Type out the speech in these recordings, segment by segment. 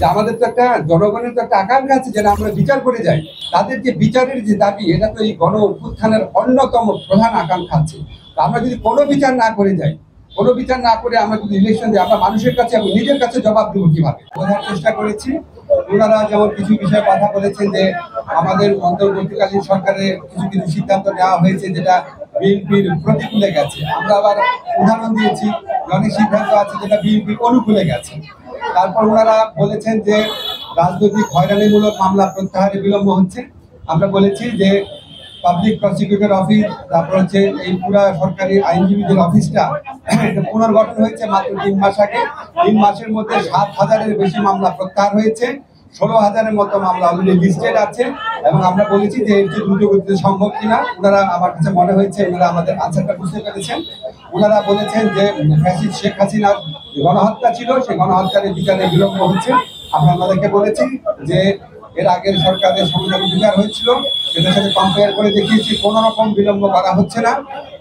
যে আমাদের তো একটা জনগণের তো একটা আকাঙ্ক্ষা আছে যেন আমরা বিচার করে যাই। তাদের যে বিচারের যে দাবি, এটা তো এই গণ অভ্যুত্থানের অন্যতম প্রধান আকাঙ্ক্ষা আছে। আমরা যদি কোনো বিচার না করে যাই, কোনো বিচার না করে আমরা যদি ইলেকশন দিই, আমরা মানুষের কাছে এবং নিজের কাছে জবাব দেবো কিভাবে? বোঝার চেষ্টা করেছি। ওনারা যেমন কিছু বিষয়ে কথা বলেছেন যে আমাদের অন্তর্বর্তীকালীন সরকারের কিছু কিছু সিদ্ধান্ত নেওয়া হয়েছে যেটা বিএনপির প্রতিকূলে গেছে। আমরা আবার উদাহরণ দিয়েছি অনেক সিদ্ধান্ত আছে যেটা বিএনপির অনুকূলে গেছে। তারপর ওনারা বলেছেন যে রাজনৈতিক হয়রানিমূলক মামলা প্রত্যাহারে বিলম্ব হচ্ছে। আমরা বলেছি যে পাবলিক প্রসিকিউটর অফিস, তারপর হচ্ছে এই পুরা সরকারি আইনজীবীদের অফিসটা এটা পুনর্গঠন হয়েছে মাত্র 3 মাস আগে। 3 মাসের মধ্যে 7,000-এর বেশি মামলা প্রত্যাহার হয়েছে, 16,000-এর মতো মামলা অলরেডি লিস্টেড আছে। এবং আমরা বলেছি যে এর যে দ্রুত গতিতে সম্ভব কিনা, ওনারা আমার কাছে মনে হয়েছে ওনারা আমাদের আনসারটা বুঝতে পেরেছেন। ওনারা বলেছেন যে ফ্যাসিস্ট শেখ হাসিনার গণহত্যা ছিল, সেই গণহত্যার বিচারে বিলম্ব হচ্ছে। আমরা ওনাদেরকে বলেছি যে এর আগের সরকারের সংবিধান বিচার হয়েছিল, সেটার সাথে কম্পেয়ার করে দেখিয়েছি কোনো রকম বিলম্ব করা হচ্ছে না।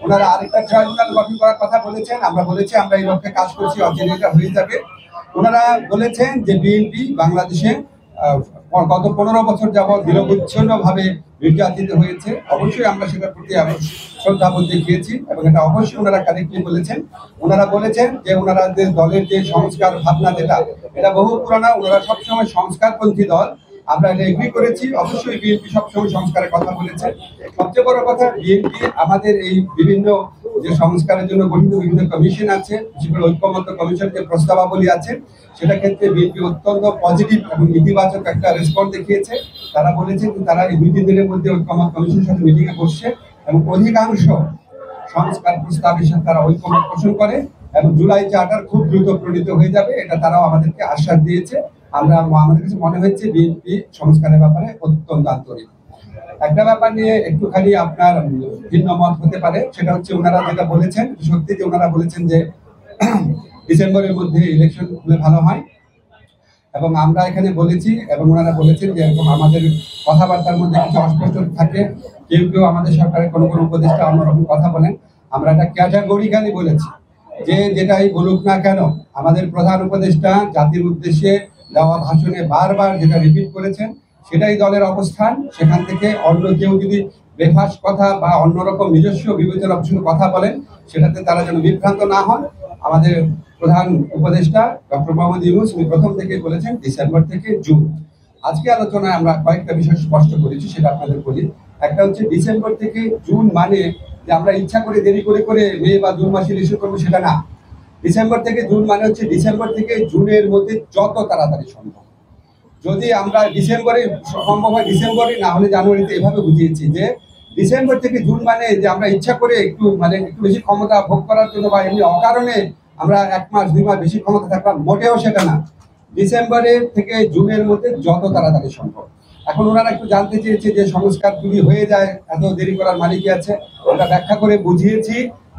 ওনারা আরেকটা ট্রাইব্যুনাল গঠন করার কথা বলেছেন, আমরা বলেছি আমরা এই লক্ষ্যে কাজ করছি, অচিরেই এটা হয়ে যাবে। ওনারা বলেছেন যে বিএনপি বাংলাদেশে গত 15 বছর যাবৎ নিরবচ্ছিন্নভাবে নির্যাতিত হয়েছে। অবশ্যই আমরা সেটার প্রতি শ্রদ্ধাবোধ দেখিয়েছি এবং এটা অবশ্যই ওনারা কারেক্টলি বলেছেন। ওনারা বলেছেন যে ওনারা যে দলের যে সংস্কার ভাবনা যেটা, এটা বহু পুরানা, ওনারা সবসময় সংস্কারপন্থী দল। আমরা এটা এগ্রি করেছি। অবশ্যই বিএনপি সবসময় সংস্কারের কথা বলেছে। সবচেয়ে বড় কথা, বিএনপি আমাদের এই বিভিন্ন যে সংস্কারের জন্য গঠিত বিভিন্ন কমিশন আছে, যেগুলো ঐক্যমত্য কমিশন যে প্রস্তাবাবলী আছে, সেটা ক্ষেত্রে বিএনপি অত্যন্ত পজিটিভ এবং ইতিবাচক একটা রেসপন্স দেখিয়েছে। তারা বলেছে যে তারা এই 2-3 দিনের মধ্যে ঐক্যমত কমিশনের সাথে মিটিংয়ে বসছে এবং অধিকাংশ সংস্কার প্রস্তাবের সাথে তারা ঐক্যমত পোষণ করে এবং জুলাই চার্টার খুব দ্রুত প্রণীত হয়ে যাবে, এটা তারাও আমাদেরকে আশ্বাস দিয়েছে। আমাদের কাছে মনে হচ্ছে বিএনপি সংস্কারের ব্যাপারে অত্যন্ত আন্তরিক। একটা ব্যাপার নিয়ে একটুখানি আপনার ভিন্ন মত হতে পারে, সেটা হচ্ছে ওনারা যেটা বলেছেন, সত্যি যে ওনারা বলেছেন যে ডিসেম্বরের মধ্যে ইলেকশন হলে ভালো হয়। এবং আমরা এখানে বলেছি এবং ওনারা বলেছেন যে এরকম আমাদের কথাবার্তার মধ্যে কিছু অস্পষ্ট থাকে, কেউ কেউ আমাদের সরকারের কোনো কোনো উপদেষ্টা অন্যরকম কথা বলেন। আমরা একটা ক্যাটাগরিক্যালি বলেছি যে যেটাই বলুক না কেন, আমাদের প্রধান উপদেষ্টা জাতির উদ্দেশ্যে দেওয়া ভাষণে বারবার যেটা রিপিট করেছেন সেটাই দলের অবস্থান। সেখান থেকে অন্য কেউ যদি বেফাস কথা বা অন্যরকম নিজস্ব বিবেচনা কথা বলেন, সেটাতে তারা যেন বিভ্রান্ত না হন। আমাদের প্রধান উপদেষ্টা ডক্টর মোহাম্মদ ইউনূস উনি প্রথম থেকে বলেছেন ডিসেম্বর থেকে জুন। আজকে আলোচনায় আমরা কয়েকটা বিষয় স্পষ্ট করেছি, সেটা আপনাদের বলি। একটা হচ্ছে ডিসেম্বর থেকে জুন মানে যে আমরা ইচ্ছা করে দেরি করে করে মে বা জুন মাসে ইস্যু করবো, সেটা না। ডিসেম্বর থেকে জুন মানে হচ্ছে ডিসেম্বর থেকে জুনের মধ্যে যত তাড়াতাড়ি সম্ভব। যদি আমরা ডিসেম্বরে সম্ভব হয় ডিসেম্বরে, না হলে জানুয়ারিতে, এভাবে বুঝিয়েছি যে ডিসেম্বর থেকে জুন মানে যে আমরা ইচ্ছা করে একটু একটু বেশি ক্ষমতা ভোগ করার জন্য বা এমনি অকারণে আমরা 1 মাস 2 মাস বেশি ক্ষমতা থাকলাম, মোটেও সেটা না। ডিসেম্বরের থেকে জুনের মধ্যে যত তাড়াতাড়ি সম্ভব। এখন ওনারা একটু জানতে চেয়েছে যে সংস্কার যদি হয়ে যায় এত দেরি করার মানে কি আছে। আমরা ব্যাখ্যা করে বুঝিয়েছি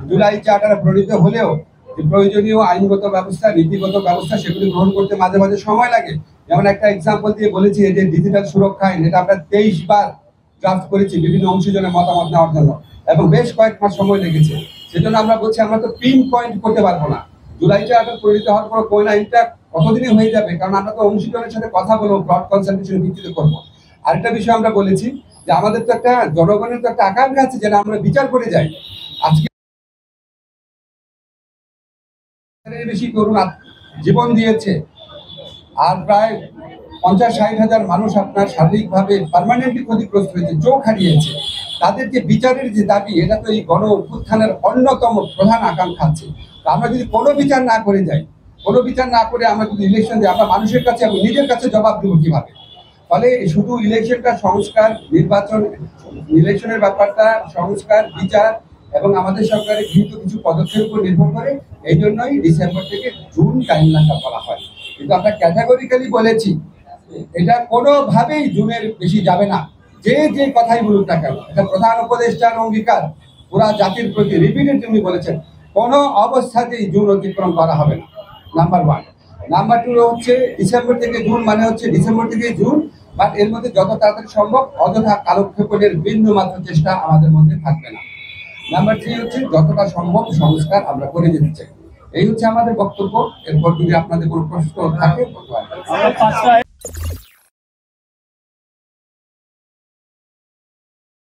জুলাই চার্টার প্রণীত হলেও যে প্রয়োজনীয় আইনগত ব্যবস্থা, নীতিগত ব্যবস্থা সেগুলি গ্রহণ করতে মাঝে মাঝে সময় লাগে। যেমন একটা এক্সাম্পল দিয়ে বলেছি যে ডিজিটাল সুরক্ষা আইন, এটা আমরা 23 বার ড্রাফট করেছি বিভিন্ন অংশীজনের মতামত নেওয়ার জন্য এবং বেশ কয়েক মাস সময় লেগেছে। সেজন্য আমরা বলছি আমরা তো পিন পয়েন্ট করতে পারবো না জুলাই চার্টার পরিণত হওয়ার পর কোন আইনটা কতদিনে হয়ে যাবে, কারণ আমরা তো অংশীজনের সাথে কথা বলবো, ব্রড কনসালটেশন ভিত্তিতে করবো। আরেকটা বিষয় আমরা বলেছি যে আমাদের তো একটা জনগণের তো একটা আকাঙ্ক্ষা আছে যেন আমরা বিচার করে যাই। আজকে বেশি তরুণ জীবন দিয়েছে আর প্রায় 50-60 হাজার মানুষ আপনার শারীরিকভাবে পার্মানেন্টলি ক্ষতিগ্রস্ত হয়েছে, চোখ হারিয়েছে। তাদের যে বিচারের যে দাবি, এটা তো এই গণ অভ্যুত্থানের অন্যতম প্রধান আকাঙ্ক্ষা আছে। আমরা যদি কোনো বিচার না করে যাই, কোনো বিচার না করে আমরা যদি ইলেকশন দিই, আমরা মানুষের কাছে এবং নিজের কাছে জবাব দেবো কিভাবে? ফলে শুধু ইলেকশনটা সংস্কার, নির্বাচন, ইলেকশনের ব্যাপারটা সংস্কার, বিচার এবং আমাদের সরকারের গৃহীত কিছু পদক্ষেপের উপর নির্ভর করে। এই জন্যই ডিসেম্বর থেকে জুন টাইমলাইনটা বলা হয়। কিন্তু আমরা ক্যাটাগরিক্যালি বলেছি এটা কোনোভাবেই জুনের বেশি যাবে না, যে যে কথাই বলুক না কেন। এটা প্রধান উপদেষ্টার অঙ্গীকার পুরা জাতির প্রতি, রিপিটেড উনি বলেছেন কোনো অবস্থাতেই জুন অতিক্রম করা হবে না, নাম্বার 1। নাম্বার 2 হচ্ছে ডিসেম্বর থেকে জুন মানে হচ্ছে ডিসেম্বর থেকে জুন, বাট এর মধ্যে যত তাড়াতাড়ি সম্ভব অযথা কালক্ষেপণের বিন্দু মাত্র চেষ্টা আমাদের মধ্যে থাকবে না। নাম্বার 3 হচ্ছে যতটা সম্ভব সংস্কার আমরা করে যেতে চাই। এই হচ্ছে আমাদের বক্তব্য। এরপর যদি আপনাদের কোনো প্রশ্ন থাকে বলতে পারেন।